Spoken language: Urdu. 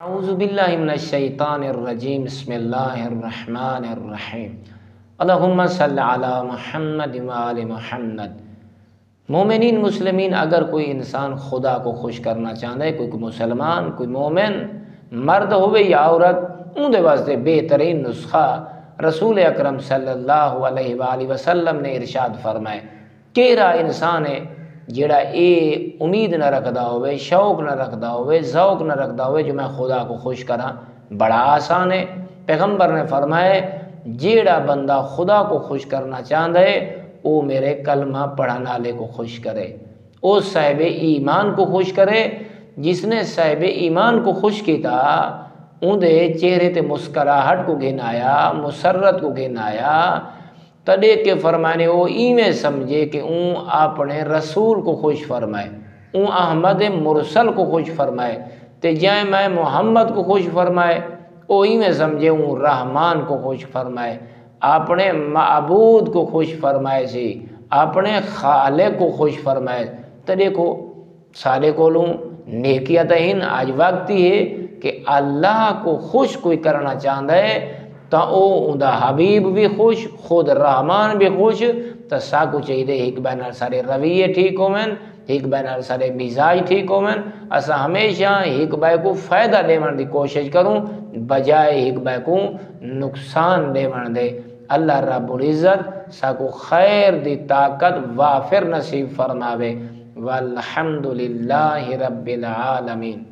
اعوذ باللہ من الشیطان الرجیم بسم اللہ الرحمن الرحیم اللہم صلی علی محمد وآل محمد۔ مومنین مسلمین، اگر کوئی انسان خدا کو خوش کرنا چاہتا ہے، کوئی مسلمان، کوئی مومن مرد ہوئے یا عورت، ان دے واسطے بہترین نسخہ رسول اکرم صلی اللہ علیہ وآلہ وسلم نے ارشاد فرمائے۔ کیڑا انسان ہے جڑا اے امید نہ رکھدا ہوئے، شوق نہ رکھدا ہوئے، ذوق نہ رکھدا ہوئے جو میں خدا کو خوش کراں؟ بڑا آسان ہے۔ پیغمبر نے فرمایا جیڑا بندہ خدا کو خوش کرنا چاہتا ہے وہ میرے کلمہ پڑھن والے کو خوش کرے، او صاحب ایمان کو خوش کرے۔ جس نے صاحب ایمان کو خوش کیتا اون دے چہرے تے مسکراہٹ کو گھن آیا، مسرت کو گھن آیا، تڑے کے فرمانے وہ ایویں سمجھے کہ اون اپنے رسول کو خوش فرمائے، اون احمد مرسل کو خوش فرمائے، تے جائیں میں محمد کو خوش فرمائے، او ایویں سمجھے اون رحمان کو خوش فرمائے، اپنے معبود کو خوش فرمائے سی، اپنے خالق کو خوش فرمائے۔ تڑے کو سارے کولوں نیکیاں تہین آج وقت ہی ہے کہ اللہ کو خوش کوئی کرنا چاہتا ہے تا او اوندا حبیب بھی خوش، خود رحمان بھی خوش، تا ساکو چاہیے ایک بینر سارے رویے ٹھیک ہومن، ایک بینر سارے مزاج ٹھیک ہومن۔ اسا ہمیشہ ایک بائے کو فائدہ دیون دی کوشش کروں بجائے ایک بائے کو نقصان دیون دے۔ اللہ رب العزت ساکو خیر دی طاقت وافر نصیب فرماوے۔ والحمدللہ رب العالمین۔